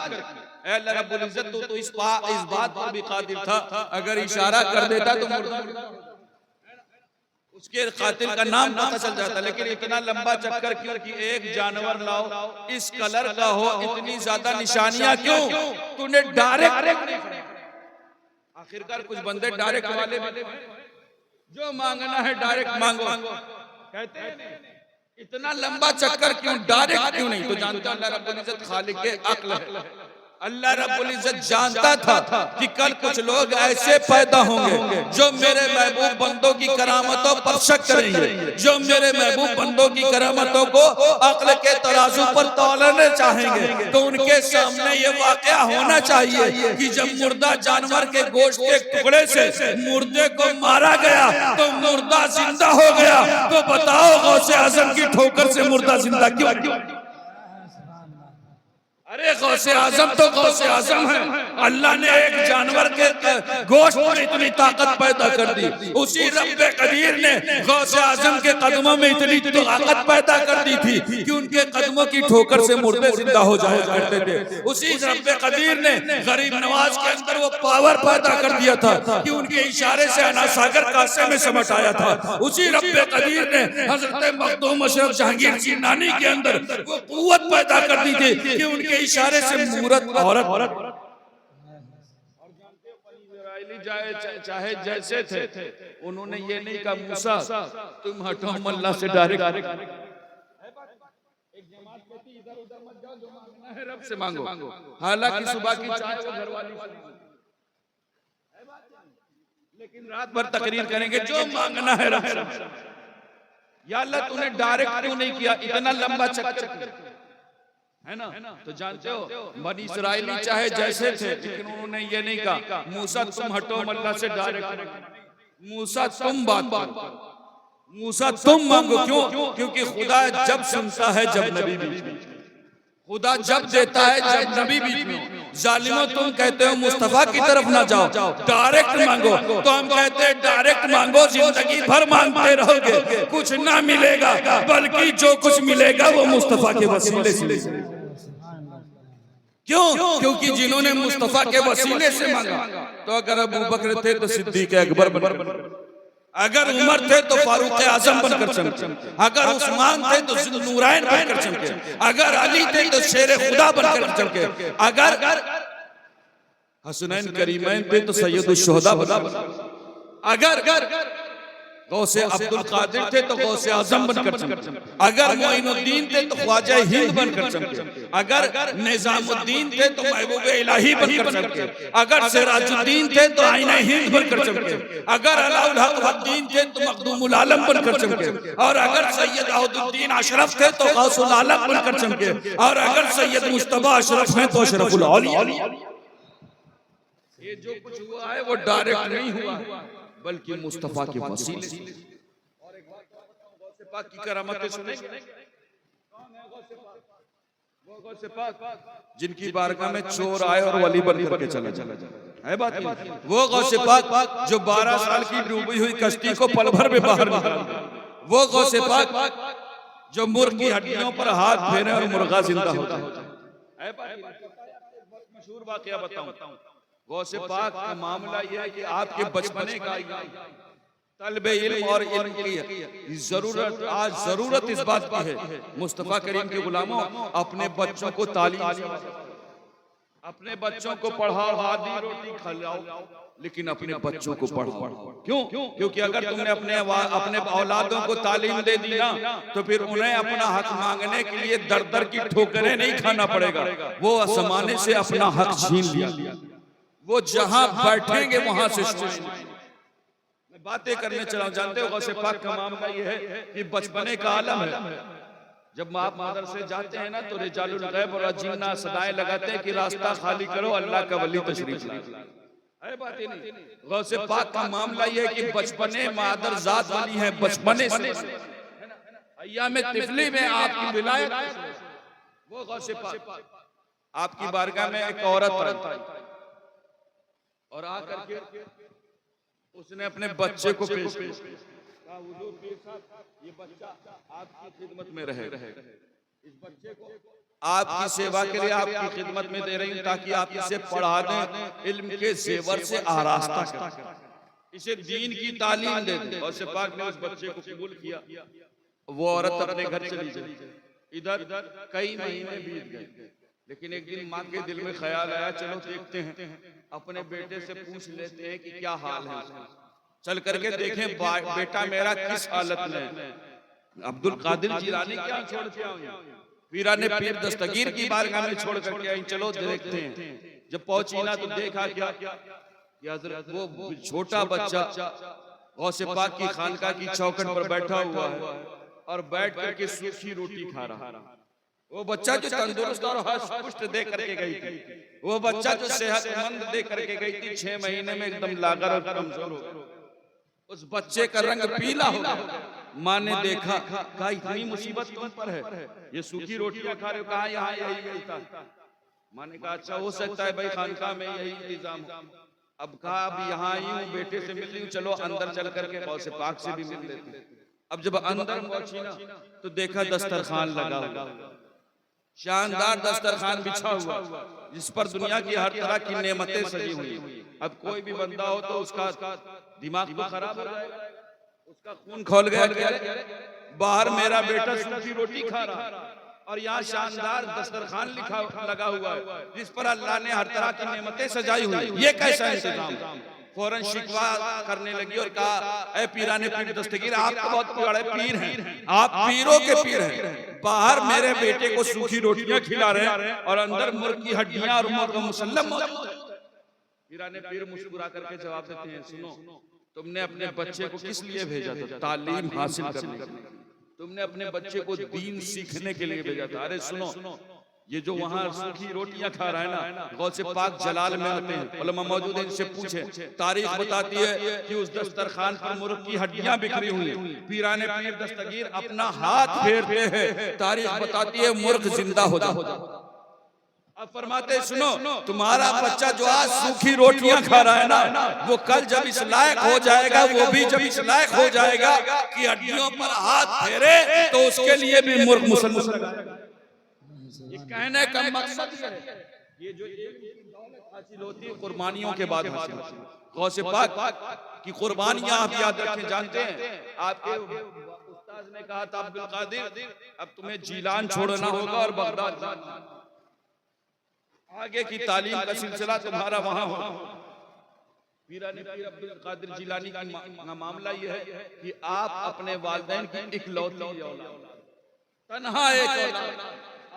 ऐ अल्लाह रब्बुल इज्जत तो इस बात पर भी कादिर था, अगर इशारा कर देता तो मुर्दा उसके कातिल का नाम पता चल जाता। लेकिन इतना लंबा चक्कर क्यों कि एक जानवर लाओ इस कलर का हो, इतनी ज्यादा निशानियां क्यों, तूने डायरेक्ट। आखिरकार कुछ बंदे डायरेक्ट वाले भी, जो मांगना है डायरेक्ट मांगो कहते हैं, इतना लंबा चक्कर क्यों, डायरेक्ट क्यों नहीं। तो जानता अल्लाह रब्बुल इज्जत खालिक के अक्ल है। अल्लाह रब्बुल इज्जत जानता था कि कल कुछ लोग ऐसे पैदा होंगे जो मेरे महबूब बंदों की करामतों पर शक करेंगे, जो मेरे महबूब बंदों की करामतों को अक्ल के तराजू पर तौलने चाहेंगे। तो उनके सामने ये वाकया होना चाहिए कि जब मुर्दा जानवर के गोश्त के टुकड़े से मुर्दे को मारा गया तो मुर्दा जिंदा हो गया। तो बताओ गौसे आजम की ठोकर से मुर्दा जिंदा क्यों? अरे गौसे आजम तो गौसे आजम है। अल्लाह ने एक जानवर के गोश्त में इतनी ताकत पैदा कर दी। उसी रब्बे कदीर ने गौसे आजम के कदमों में इतनी ताकत पैदा कर दी थी कि उनके कदमों की ठोकर से मुर्दे जिंदा हो जाया करते थे। उसी रब्बे कदीर ने गरीब नवाज के अंदर वो पावर पैदा कर दिया था कि उनके इशारे से अना सागर कासे में समट आया था। उसी रब्बे कदीर ने हजरत मखदूम अशरफ जहांगीर की नानी के अंदर वो कुव्वत पैदा कर दी थी कि उनके इशारे से मूरत औरत और जानते हो चाहे जैसे थे, उन्होंने ये नहीं कहा मूसा तुम हटो अल्लाह से डायरेक्ट। एक जमात कहती इधर उधर मत जाओ, जो मांगना है रब से मांगो। हालांकि सुबह की चाय वो घर वाली से, लेकिन रात भर तकरीर करेंगे जो मांगना है रब से। या अल्लाह तूने डायरेक्ट क्यों नहीं किया, इतना लंबा चक्कर है ना। तो जानते हो बनी इस्राएली चाहे जैसे थे, लेकिन उन्होंने ये नहीं कहा मूसा तुम हटो अल्लाह से डायरेक्ट, मूसा तुम बात करो, मूसा तुम मांगो। क्यों? क्योंकि खुदा जब सुनता है जब नबी बीच में, खुदा जब देता है जब नबी बीच में। जालिमों तुम कहते हो मुस्तफा की तरफ ना जाओ, डायरेक्ट मांगो। तो हम कहते हैं डायरेक्ट मांगो, जिंदगी भर मांगते रहोगे कुछ ना मिलेगा, बल्कि जो कुछ मिलेगा वो मुस्तफा के वसीले से। क्यों? क्योंकि जिन्होंने मुस्तफा के वसीले से मांगा, तो अगर अबू बकर थे तो सिद्दीक अकबर बनकर, अगर उमर थे तो फारूक आजम बनकर चमके, अगर उस्मान थे तो नूराइन बनकर चमके, अगर अली थे तो शेर खुदा बनकर चमके, अगर हसनैन करीमैन थे तो सैयदुल शुहदा बनकर, अगर गौसे अब्दुल कादिर थे तो गौसे आजम बनकर चमके, अगर मोइनुद्दीन थे तो ख्वाजा हिंद बनकर चमके, अगर निजामुद्दीन थे तो महबूब इलाही बनकर चमके, अगर सिराजुद्दीन थे तो आईना हिंद बनकर चमके, अगर अलाउल हक थे तो मखदूमुल आलम बनकर चमके, और अगर सैयद अहदुद्दीन अशरफ थे तो गौसुल आलम बनकर चमके, और अगर सैयद मुस्तफा अशरफ हैं तो अशरफुल औलिया। ये जो कुछ हुआ है वो डायरेक्ट नहीं हुआ, बल्कि मुस्तफा के वसीले से। और एक बात गौसे पाक की करामतें सुनेंगे। कौन है गौसे पाक? वो गौसे पाक जिनकी बारगाह में चोर आए और वली बन करके चले है बात। वो गौसे पाक जो 12 साल की डूबी हुई कश्ती को पल भर में बाहर निकाला। वो गौसे पाक जो मुर्ग की हड्डियों पर हाथ फेरे और मुर्गा जिंदा हो जाए। मशहूर वाकया बताऊं। गौसे पाक का मामला यह है कि आपके बचपने का तलबे इल्म और इल्म की जरूरत, आज जरूरत इस बात की है मुस्तफा करीम के गुलामों अपने बच्चों को तालीम, अपने बच्चों को पढ़ाओ, हादी रोटी खिलाओ, लेकिन अपने बच्चों को पढ़ाओ। क्यों? क्योंकि अगर तुमने अपने औलादों को तालीम दे दी ना, तो फिर उन्हें अपना हक मांगने के लिए दर दर की ठोकरें नहीं खाना पड़ेगा। वो आसमाने से अपना हक छीन लिया, वो जहां बैठेंगे वहां से। मैं बातें करने चला, जानते हो गौसे पाक का मामला ये है कि बचपने का आलम है। जब आप मदरसे जाते हैं ना तो रिजालुल गैब और जिन्ना सदाएं लगाते हैं कि रास्ता खाली करो, अल्लाह का वली तशरीफ लाए। है बात ही नहीं। गौसे पाक का मामला ये है कि बचपने मादर जात वाली है, बचपने से अय्याम तिफली में आपकी विलायत। वो गौसे पाक आपकी बारगाह में एक औरत आई और आकर के उसने अपने बच्चे को पेश किया, हुजूर पीर साहब ये बच्चा आपकी खिदमत में रहे, इस बच्चे को आपकी सेवा के लिए आपकी खिदमत में दे रही हूं ताकि आप इसे पढ़ा दें, इल्म के जेवर से आरास्ता करें, इसे दीन की तालीम दे दें। और पाक ने उस बच्चे को कबूल किया। वो औरत अपने घर चली गई। इधर कई महीने बीत गए, लेकिन एक दिन माँ के दिल में ख्याल आया, चलो देखते हैं, अपने बेटे से पूछ लेते हैं कि क्या हाल है। चल करके देखें बेटा मेरा किस हालत में। अब्दुल कादिर जिलानी क्या छोड़ के आऊं, पीरा ने पीर दस्तगीर की बारगाह में छोड़ करके आई, चलो देखते हैं। जब पहुंची ना तो देखा क्या कि हजरत वो छोटा बच्चा गौसे पाक की खानका की चौखट पर बैठा हुआ है और बैठ करके सूखी रोटी खा रहा। वो बच्चा जो तंदुरुस्त और हष्ट दे करके गई थी, वो बच्चा जो सेहतमंद दे करके गई थी, 6 महीने में एकदम लागर और कमजोर हो, उस बच्चे का रंग पीला हो गया। माँ ने देखा, कहा इतनी मुसीबत तुम पर है, ये सूखी रोटियां खा रहे हो, कहा यहाँ यही मिलता। मैंने कहा अच्छा हो सकता है भाई खानका में यही इंतजाम हो। अब कहा अब यहाँ आई हूँ, बेटे से मिल रही हूँ, चलो अंदर चल करके गौसे पाक से भी मिल लेते हैं। अब जब अंदर पहुंची ना तो देखा दस्तरखान लगा हुआ, शानदार दस्तरखान बिछा हुआ जिस पर दुनिया की हर तरह की नेमतें सजी हुई। अब कोई भी बंदा हो तो उसका दिमाग तो खराब हो जाएगा, उसका खून खौल गया। बाहर मेरा बेटा सूखी रोटी खा रहा और यहाँ शानदार दस्तरखान लगा हुआ है जिस पर अल्लाह ने हर तरह की नेमतें सजाई हुई, ये कैसा इंतजाम। फौरन शिकवा करने लगी और कहा, ऐ पीराने पीर दस्तगीर, आप तो बहुत बड़े पीर हैं, आप पीरों के पीर हैं, बाहर मेरे बेटे को सूखी रोटियां खिला रहे हैं और अंदर मुर्ग की हड्डियां और मुर्ग मुसल्लम मौजूद है। पीराने पीर मुस्कुरा करके जवाब देते हैं, सुनो, तुमने अपने बच्चे को किस लिए भेजा था? तालीम हासिल करने के लिए। तुमने अपने बच्चे को दीन सीखने के लिए भेजा था। अरे सुनो, ये जो वहाँ सूखी रोटियां खा रहा है ना, गौसे पाक जलाल में आते हैं, उलमा मौजूद है, इनसे पूछे, तारीख बताती है कि उस दस्तरखान पर मुर्ग की हड्डियां बिखरी हुई। पीराने पीर दस्तगीर अपना हाथ फेरते हैं, तारीख बताती है मुर्ग जिंदा हो जाता। अब फरमाते सुनो, तुम्हारा बच्चा जो आज सूखी रोटियां खा रहा है ना, वो कल जब इस लायक हो जाएगा, वो भी जब इस लायक हो जाएगा कि हड्डियों पर हाथ फेरे, तो उसके लिए भी मुर्ग मुसल्लम लगाएगा। ये कहने का मकसद है, ये जो दौलत हासिल होती है कुर्बानियों के बाद हासिल होती है। गौसे पाक की कुर्बानियां आप याद रखें, जानते हैं आपके उस्ताद ने कहा था, अब्दुल कादिर अब तुम्हें जीलान छोड़ना होगा और बगदाद जाना, आगे की तालीम का सिलसिला तुम्हारा वहां होगा। पीराने पीर अब्दुल कादिर जिलानी का मामला यह है कि आप अपने वालिदैन की इकलौती औलाद, तन्हा एक औलाद,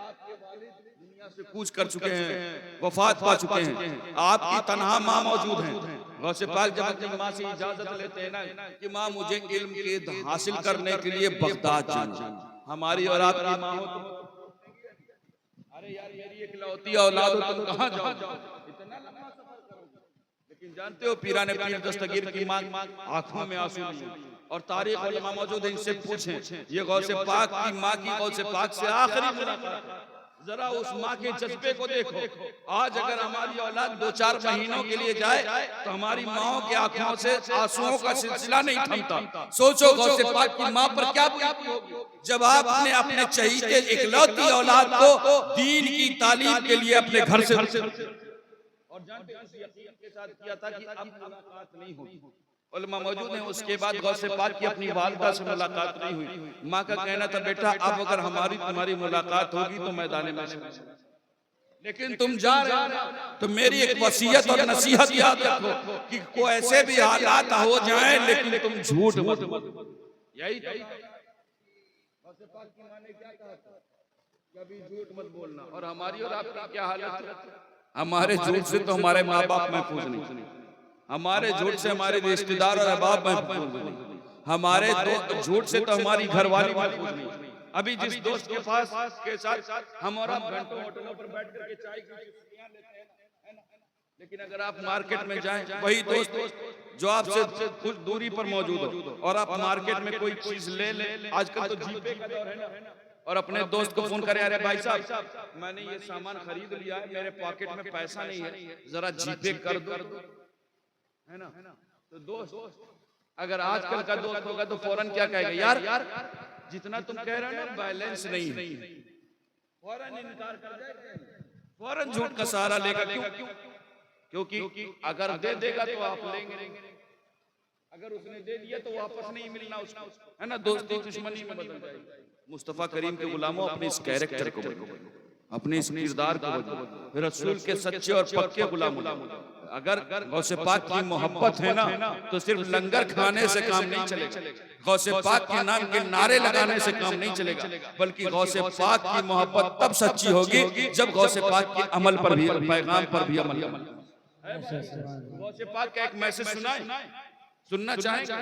आपके वालिद दुनिया से कूच कर चुके हैं, वफात पा चुके हैं, आपकी तन्हा माँ मौजूद हैं। गौसे पाक जब अपनी माँ से इजाजत लेते हैं ना कि माँ मुझे इल्म के हासिल करने के लिए बगदाद जाना, हमारी और आपकी माँ हो तो अरे यार मेरी इकलौती औलाद हो तुम कहाँ जाओ, इतना लंबा सफर करोगे। लेकिन जानते हो पीराने पीर दस्तगीर की माँ आंखों में आंसू नहीं, और तारीख उलमा मौजूद है, इनसे पूछें ये गौसे पाक की माँ की गौसे पाक से आखिरी मुलाकात, जरा उस माँ के जज्बे को देखो। आज अगर हमारी औलाद 2-4 महीनों के लिए जाए तो हमारी माओ की आंखों से आंसुओं का सिलसिला नहीं थमता। सोचो गौसे पाक की माँ पर क्या होगी जब आपने अपने चहीते इकलौती औलाद को दीन की तालीम के लिए अपने घर से, और जानते हैं इस यकीन के साथ किया था कि अब मुलाकात नहीं होगी। उलमा मौजूद हैं, उसके बाद गौसे पाक की अपनी वालिदा से मुलाकात नहीं हुई। माँ का कहना था, बेटा अब अगर हमारी तुम्हारी मुलाकात होगी तो मैदान में, लेकिन तुम जा रहे हो तो मेरी एक वसीयत और नसीहत याद रखो कि कोई ऐसे भी हालात हो जाएं लेकिन तुम झूठ मत बोलो। यही गौसे पाक की माँ ने क्या कहा था, कभी झूठ मत बोलना। और हमारी और आपकी क्या हालत है, हमारे झूठ से तो हमारे माँ बाप महफूज नहीं, हमारे झूठ से हमारे रिश्तेदार और अहबाब महफूज नहीं, हमारे झूठ से तो हमारी घरवाली महफूज नहीं। अभी जिस दोस्त के पास के साथ हम और आप घंटों होटलों पर बैठ करके चाय की चुस्कियां लेते हैं, लेकिन अगर आप मार्केट में जाएं, वही दोस्त जो आपसे कुछ दूरी पर मौजूद हो और आप मार्केट में कोई चीज ले ले, आजकल तो जीपे का दौर है ना, और अपने दोस्त को फोन करे, अरे भाई साहब मैंने ये सामान खरीद लिया है, मेरे पॉकेट में पैसा नहीं है, जरा जीपे कर दो, है ना। तो दोस्त अगर आजकल का दोस्त होगा तो फौरन क्या कहेगा, यार जितना तुम कह रहे हो ना बैलेंस नहीं है, फौरन इनकार कर जाएगा, फौरन झूठ का सहारा लेगा। क्योंकि अगर दे देगा तो आप लेंगे, अगर उसने दे दिया तो वापस नहीं मिलना उसको, है ना। दोस्ती दुश्मनी में बदल जाएगी। मुस्तफा करीम के गुलामों अपने इस कैरेक्टर को, अपने इस किरदार को, रसूल के सच्चे और पक्के गुलाम। अगर गौसे पाक की मोहब्बत है ना तो सिर्फ लंगर खाने से काम नहीं चलेगा, गौसे पाक के नाम के नारे लगाने से काम नहीं चलेगा, बल्कि गौसे पाक की मोहब्बत तब सच्ची होगी जब गौसे पाक के अमल पर भी, पैगाम पर भी अमल करें। गौसे पाक का एक मैसेज सुनना चाहेंगे?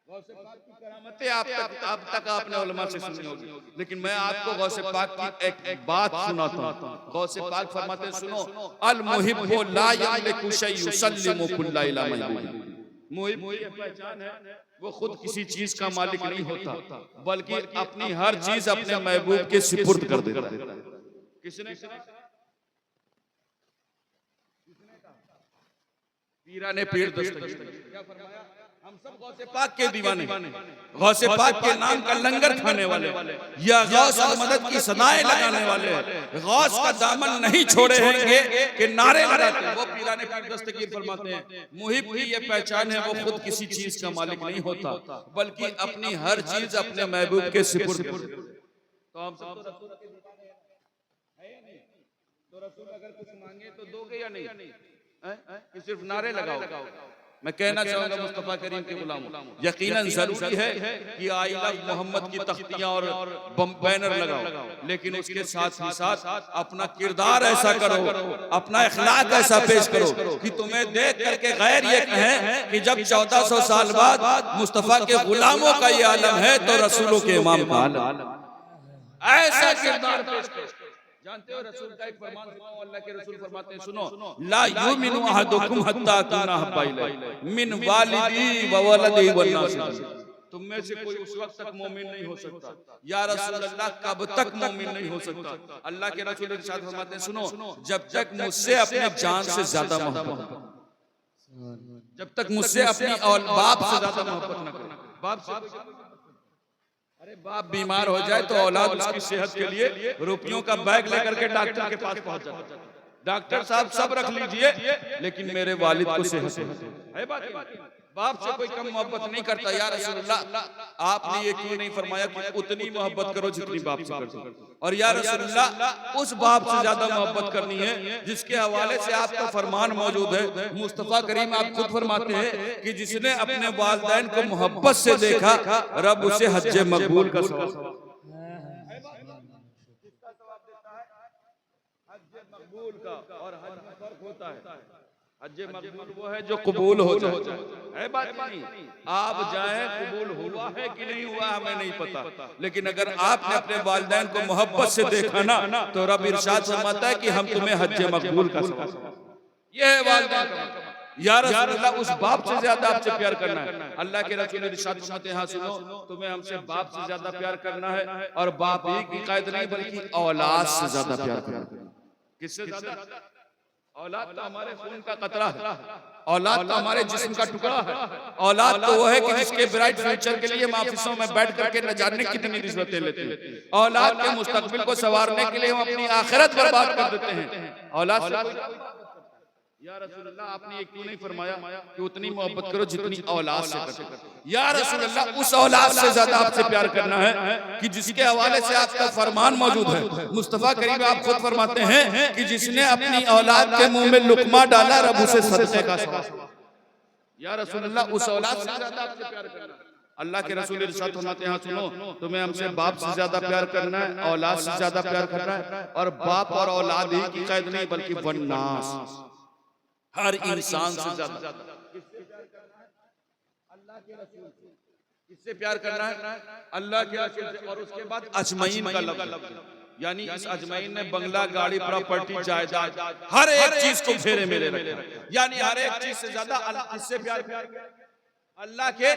गौसे पाक की करामतें आप तक आपने उलमा से सुनी होगी, लेकिन मैं आपको गौसे पाक की एक बात सुनाता हूं। गौसे पाक फरमाते हैं, सुनो, अल मुहिब्बु ला यमलिकु शै युसल्लिमु कुल्ला इला महबूब। मुहिब की पहचान है वो खुद किसी चीज का मालिक नहीं होता, बल्कि अपनी हर चीज अपने महबूब के सुपुर्द कर देता है। किसने? पीरा ने पीर दस्तगीर क्या फरमाया, हम सब गौसे पाक के दीवाने, गौसे पाक के नाम का लंगर खाने वाले, या गौस मदद की सदाएं लगाने वाले, गौस का दामन नहीं छोड़े होंगे कि नारे लगाते हैं। वो पीरा ने पीर दस्तगीर फरमाते हैं, मुहिब की ये पहचान है, वो खुद किसी चीज का मालिक नहीं होता, बल्कि अपनी हर चीज अपने महबूब के सिपुर्द करता है। तो हम सब तो रसूल के दीवाने हैं या नहीं? तो रसूल अगर कुछ मांगे तो दोगे या नहीं? कि सिर्फ नारे लगाओ? मैं कहना चाहूंगा मुस्तफा करीम के गुलाम, यकीनन जरूरी है कि आई लव मोहम्मद की तख्तियां और बैनर लगाओ, लेकिन उसके साथ ही साथ अपना किरदार ऐसा करो, अपना इखलाक ऐसा पेश करो कि तुम्हें देख करके गैर ये कहें कि जब 1400 साल बाद मुस्तफा के गुलामों का ये आलम है तो रसूलों के इमाम का आलम। ऐसा किरदार पेश करो। जानते हो रसूल का एक फरमान सुनो, अल्लाह के रसूल फरमाते हैं, सुनो, ला युमिनु अहदुकुम हत्ता अकुना हब्बा इलैहि मिन वालिदी व वलदी वन नास। तुम में से कोई उस वक्त तक मोमिन नहीं हो सकता, या रसूल अल्लाह कब तक मोमिन नहीं हो सकता? अल्लाह के रसूल इरशाद फरमाते हैं, सुनो, जब तक मुझसे अपनी जान से ज्यादा मोहब्बत, जब तक मुझसे अपनी और बाप से ज्यादा मोहब्बत न करो। बाप से, अरे बाप बीमार हो जाए तो औलाद उसकी सेहत के लिए रुपयों का बैग लेकर के डॉक्टर के पास पहुंच जाता है। डॉक्टर साहब सब रख लीजिए, लेकिन मेरे वालिद को सेहत है। बाप से कोई कम मोहब्बत नहीं करता। या रसूलुल्लाह, आपने ये क्यों नहीं फरमाया कि उतनी मोहब्बत करो जितनी बाप से करते हो? और या रसूलुल्लाह, उस बाप से ज्यादा मोहब्बत करनी है जिसके हवाले से आपका फरमान मौजूद है। मुस्तफा करीम आप खुद फरमाते हैं कि जिसने अपने वालिदैन को मोहब्बत से देखा, रब उसे हज्जे मकबूल का सवाब, हज्जे मकबूल का। और हज में फर्क होता है, हज्जे मकबूल वो है जो कबूल हो जाए, है बात नहीं। आप जाएं, कबूल हुआ है कि नहीं हुआ हमें नहीं पता, लेकिन अगर आपने अपने वालिदैन को मोहब्बत से देखा ना, तो रब इरशाद फरमाता है कि हम तुम्हें हज्जे मकबूल का सवाब। ये है वालिदैन का मतलब। या रसूलुल्लाह, उस बाप से ज्यादा आपसे प्यार करना है। अल्लाह के रसूल इरशाद फरमाते हैं, हाँ सुनो, तुम्हें हमसे बाप से ज्यादा प्यार करना है, और बाप ही की कायद नहीं बल्कि औलाद से ज्यादा प्यार करना है। किससे ज्यादा? औलाद तो हमारे खून का कतरा है, औलाद तो हमारे जिस्म का टुकड़ा है, औलाद तो वो है कि जिसके ब्राइट फ्यूचर के लिए हम ऑफिसों में बैठ करके न जाने कितनी रिश्वतें लेते हैं। औलाद के मुस्तकबिल को संवारने के लिए हम अपनी आखिरत बर्बाद कर देते हैं। औलाद, या रसूलुल्लाह, आपने ये क्यों नहीं फरमाया कि उतनी मोहब्बत करो जितनी औलाद से करते हो? या रसूलुल्लाह, उस औलाद से ज्यादा आपसे प्यार करना है कि जिसके हवाले से आपका फरमान मौजूद है। मुस्तफा करीम आप खुद फरमाते हैं कि जिसने अपनी औलाद के मुंह में लुकमा डाला, रब उसे सदके का सवाब। या रसूलुल्लाह, उस औलाद से ज्यादा आपसे प्यार करना है। अल्लाह के रसूल इरशाद फरमाते हैं, सुनो, तुम्हें हमसे बाप से ज्यादा प्यार करना है, औलाद से ज्यादा प्यार करना है, और बाप और औलाद ही की कैद नहीं बल्कि वन्नास, हर इंसान से ज्यादा। अल्लाह के रसूल से। किससे प्यार करना है? अल्लाह के रसूल से। और उसके बाद अजमईन का लफ्ज़, यानी इस अजमईन ने बंगला, गाड़ी, प्रॉपर्टी, जायदाद, हर एक चीज को फेरे मेरे रखा, यानी हर एक चीज से ज्यादा किससे प्यार? अल्लाह के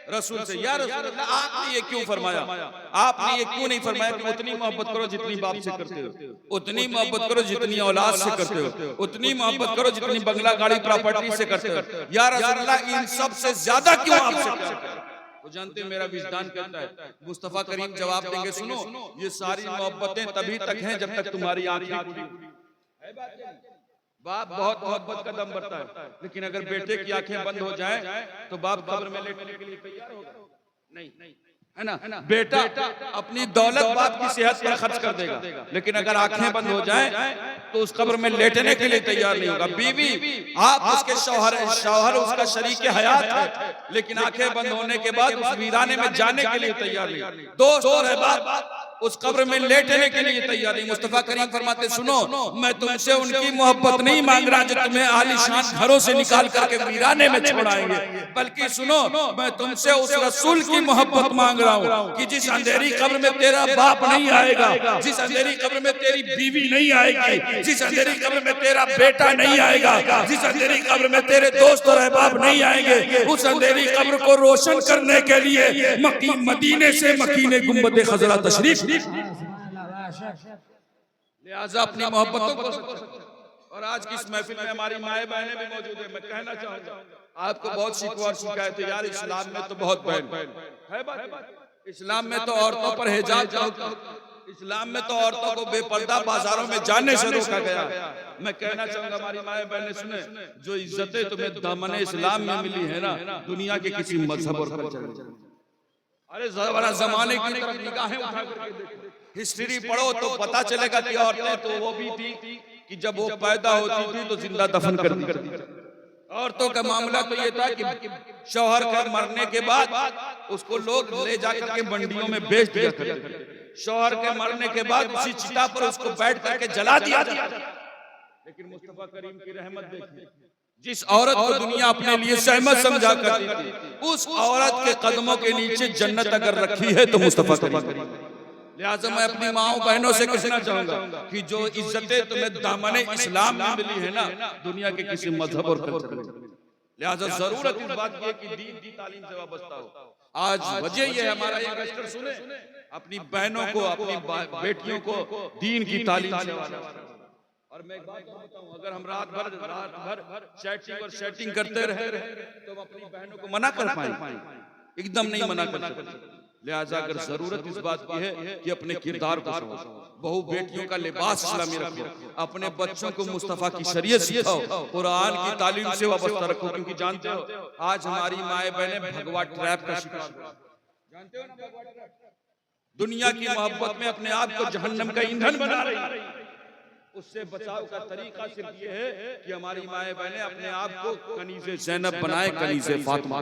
रसूल से। या रसूलुल्लाह, आपने ये क्यों फरमाया? आपने ये क्यों नहीं फरमाया कि उतनी मोहब्बत करो जितनी बाप से करते हो, उतनी मोहब्बत करो जितनी औलाद से करते हो, उतनी मोहब्बत करो जितनी बंगला, गाड़ी, प्रॉपर्टी से करते हो? या रसूलुल्लाह, इन सब से ज्यादा क्यों आपसे प्यार करते हो? वो जानते हैं, मेरा विजदान कहता है। मुस्तफा करीम जवाब देंगे, सुनो, ये सारी मोहब्बतें तभी तक हैं जब तक तुम्हारी आंखें खुली। बाप बहुत मोहब्बत का दम भरता है, लेकिन अगर बेटे की आंखें बंद हो जाए तो बाप कब्र में लेटने के लिए तैयार होगा? नहीं, है ना? बेटा अपनी दौलत बाप की सेहत पर खर्च कर देगा, लेकिन अगर आंखें बंद हो जाए तो उस कब्र में लेटने के लिए तैयार नहीं होगा। बीवी, आप उसके शौहर उसका शरीक हयात है, लेकिन आंखें बंद होने के बाद उस वीराने में जाने के लिए तैयार नहीं। दोस्त और अहबाब उस कब्र में लेटने के लिए तैयार नहीं। मुस्तफा करीम फरमाते, सुनो, मैं तुमसे उनकी मोहब्बत नहीं मांग रहा जो तुम्हें आलीशान घरों से निकाल करके वीराने में छोड़ाएंगे, बल्कि सुनो, मैं तुमसे उस रसूल की मोहब्बत मांग रहा हूँ कि जिस अंधेरी कब्र में तेरा बाप नहीं आएगा, जिस अंधेरी कब्र में तेरी बीवी नहीं आएगी, जिस अंधेरी कब्र में तेरा बेटा नहीं आएगा, जिस अंधेरी कब्र में तेरे दोस्त और अहबाब नहीं आएंगे, उस अंधेरी कब्र को रोशन करने के लिए मदीने से मकीने गुंबद खजरा तशरीफ। लिहाजा अपनी मोहब्बतों को और आज की इस महफिल में हमारी माए बहनें भी मौजूद है। मैं कहना चाहूंगा आपको बहुत शिकवा और शिकायत है यार, इस्लाम में तो बहुत बहन है बात, इस्लाम में तो औरतों पर हिजाब का हुक्म, इस्लाम में तो औरतों को बेपर्दा बाजारों में जाने से रोका गया। मैं कहना चाहूंगा हमारी माए बहनें सुने, जो इज्जतें तुम्हें दामने इस्लाम में मिली है ना, दुनिया के किसी मजहब और कल्चर में, अरे जरा जमाने की तरफ निगाहें उठा करके देखो, हिस्ट्री पढ़ो तो पता चलेगा कि औरतें तो वो भी थी कि जब वो पैदा होती थी तो जिंदा दफन कर दी। औरतों का मामला तो ये था कि शौहर का मरने के बाद उसको लोग ले जाकर के मंडियों में बेच दिया करते थे। शौहर के मरने के बाद उसी चिता पर उसको बैठ करके जला दिया। लेकिन मुस्तफा करीम की रहमत देखिए, जिस औरत को दुनिया अपने लिए सहमत समझा करती थी, उस औरत के कदमों के नीचे जन्नत अगर रखी है तो मुस्तफा करीम। लिहाजा मैं अपनी माओ बहनों से कहना चाहूंगा कि जो इज्जतें तुम्हें दामने इस्लाम में मिली है ना, दुनिया के किसी मजहब और कल्चर में, लिहाजा जरूरत इस बात की है कि दीन की तालीम से वाबस्ता हो। आज वजह ये है, हमारा ये कष्ट सुने, अपनी बहनों को, अपनी बेटियों को दीन की तालीम से वाबस्ता। और मैं एक बात बताऊं, अगर हम रात भर चैटिंग और सेटिंग करते रहे तो हम अपनी बहनों को मना कर पाएंगे? एकदम नहीं मना कर सकते। लिहाजा अगर जरूरत इस बात की है कि अपने किरदार को समझो, बहू बेटियों का लिबास इस्लामी रखो, अपने बच्चों को मुस्तफा की शरीयत सिखाओ, कुरान की तालीम से वाबस्ता रखो। क्योंकि जानते हो आज हमारी माए बहनें भगवा ट्रैप का शिकार, जानते हो ना, भगवा ट्रैप, दुनिया की मोहब्बत में अपने आप को जहन्नम का ईंधन बना रही है। उससे बचाव का तरीका सिर्फ ये है कि हमारी माए बहनें अपने आप को कनीज़े ज़ैनब बनाए, कनीज़े फातिमा,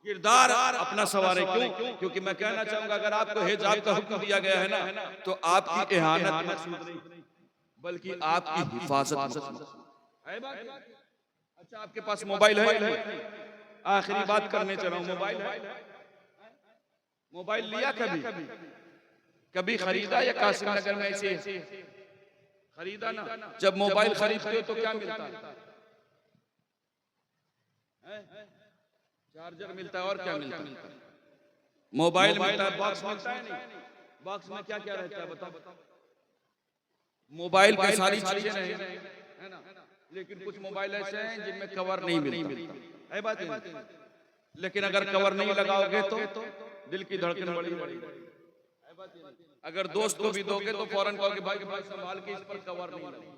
किरदार अपना सवारे। क्यों? क्योंकि मैं कहना चाहूंगा अगर आपको हिजाब का हुक्म दिया गया है ना, तो आपकी इहानत मकसूद नहीं बल्कि आपकी हिफाजत मकसूद है। अच्छा, आपके पास मोबाइल है? आखिरी बात करने चला हूं, मोबाइल है? मोबाइल लिया कभी खरीदा या कासिम नगर में ऐसे खरीदा ना? जब मोबाइल खरीदते हो तो क्या मिलता है? चार्जर मिलता है और क्या मिलता है? मोबाइल मिलता है, बॉक्स मिलता है नहीं? बॉक्स में क्या क्या रहता है बताओ? मोबाइल पे सारी चीजें है ना, लेकिन कुछ मोबाइल ऐसे हैं जिनमें कवर नहीं मिलता है, बात है। लेकिन अगर कवर नहीं लगाओगे तो दिल की धड़कन बढ़ी। अगर दोस्त को भी दोगे तो फौरन कहोगे भाई संभाल के इस पर कवर नहीं लगा।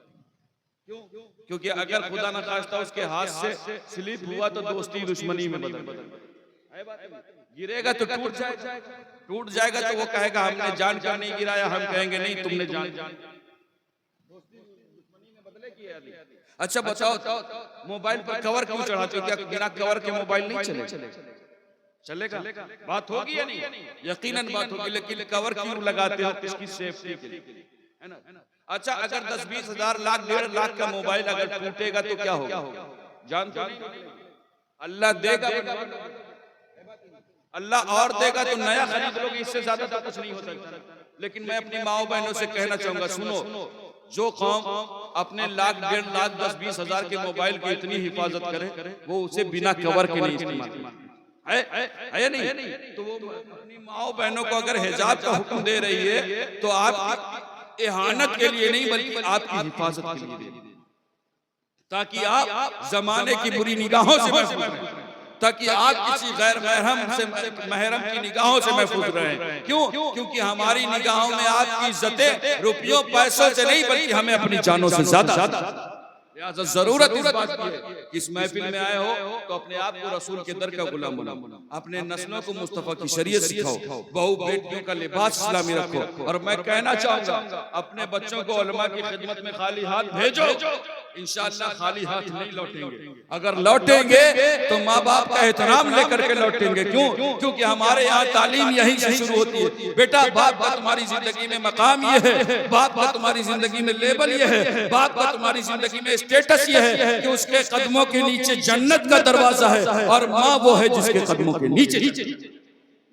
क्यों? क्योंकि अगर खुदा न खास्ता उसके हाथ से स्लिप हुआ तो दोस्ती दुश्मनी में बदल गिरेगा तो टूट जाएगा तो वो कहेगा हमने जान का नहीं गिराया, हम कहेंगे नहीं तुमने जान। दोस्ती दुश्मनी में बदले की। अच्छा बताओ, मोबाइल पर कवर क्यों चढ़ाते हो? क्या बिना कवर के मोबाइल नहीं चलेगा? बात होगी या नहीं? यकीनन बात होगी, लेकिन कवर क्यों लगाते हो? किसकी सेफ्टी के लिए, है ना? अच्छा, अगर 10-20 हजार लाख 1.5 लाख का मोबाइल अगर टूटेगा तो क्या होगा? जानते हो? अल्लाह देगा, अल्लाह और देगा तो नया खरीद लोगे, इससे ज्यादा तो कुछ नहीं हो सकता। लेकिन मैं अपनी माओ बहनों से कहना चाहूंगा, सुनो, जो कौम अपने लाख 1.5 लाख 10-20 हजार के मोबाइल की इतनी हिफाजत करे, वो उसे बिना कवर के नहीं इस्तेमाल है नहीं? तो वो अपनी माओ बहनों को अगर हिजाब का हुक्म दे रही है तो आप इहानत के लिए नहीं बल्कि आपकी हिफाजत के लिए, ताकि आप जमाने की बुरी निगाहों से महफूज रहें, ताकि आप किसी गैर महरम की निगाहों से महफूज रहें। क्यों? क्योंकि हमारी निगाहों में आपकी इज्जतें रुपयों पैसों से नहीं बल्कि हमें अपनी जानों से ज्यादा। लिहाजा जरूरत इस बात की है कि इस महफिल में आए हो तो अपने आप को रसूल के दर का गुलाम बनाओ, अपने नस्लों को मुस्तफा की शरीयत सिखाओ, बहू बेटियों का लिबास इस्लामी रखो। और मैं कहना चाहूंगा अपने बच्चों को उलमा की खिदमत में खाली हाथ भेजो, इंशाअल्लाह खाली हाथ नहीं लौटेंगे। अगर लौटेंगे तो माँ बाप का एहतराम लेकर के लौटेंगे। क्यों? क्योंकि हमारे यहाँ तालीम यहीं से शुरू होती है। बेटा, बाप का तुम्हारी जिंदगी में मकाम ये है, बाप का तुम्हारी जिंदगी में लेबल ये है, बाप का तुम्हारी जिंदगी में स्टेटस ये है कि उसके कदमों के नीचे जन्नत का दरवाजा है और माँ वो है जिसके कदमों के नीचे।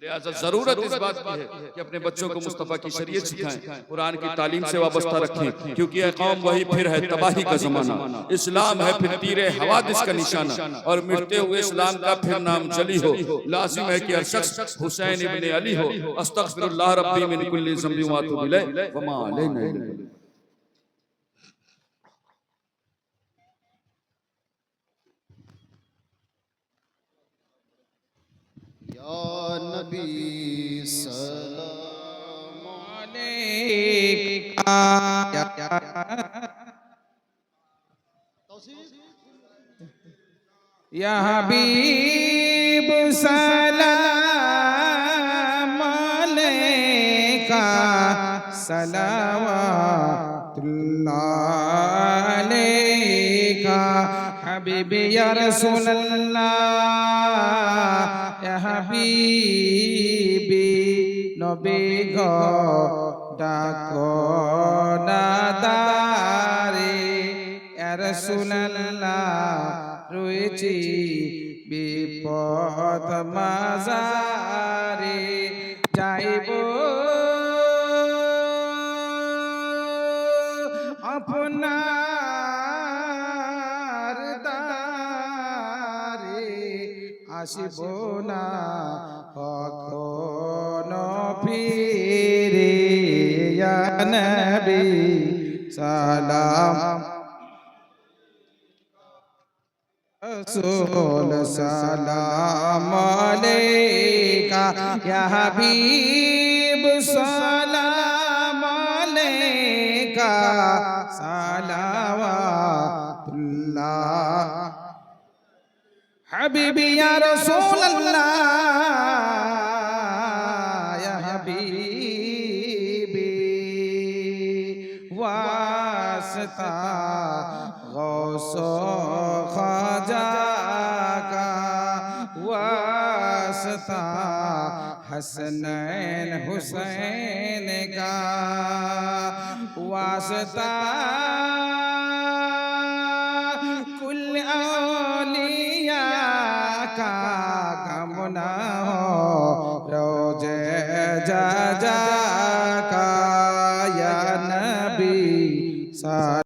लिहाजा जरूरत इस बात की है कि अपने बच्चों को मुस्तफा की शरीयत सिखाएं, कुरान की तालीम से वाबस्ता रखें। क्योंकि यह कौम वही फिर है तबाही का जमाना, इस्लाम है फिर तीरे हवादिस का निशाना, और मिटते हुए इस्लाम का फिर नाम जली हो। लाजिम है कि हर शख्स हुसैन इब्ने अली हो। अस्तगफिरुल्लाह रब्बी मिन कुल्ली ज़ंबि व अतूबु इलैह व मा अलैना। नबी सलाम अलैका या हबीब सलाम अलैका सलावतुल्लाह अलैका हबीबी या रसूल अल्लाह या हबीबी नबी गो डाको ना दारे या रसूल अल्लाह রয়েছি বিপদ মাজারে যাইব আপনার দ্বারে আসিব না কখনো ফিরে ইয়া নবী সালাম रसूल सलाम अलैका या हबीब सलाम अलैका सलावतुल्लाह हबीबी या रसूल अल्लाह या हबीबी वास्ता गौसो ख्वाजा का वास्ता हसनैन हुसैन का वास्ता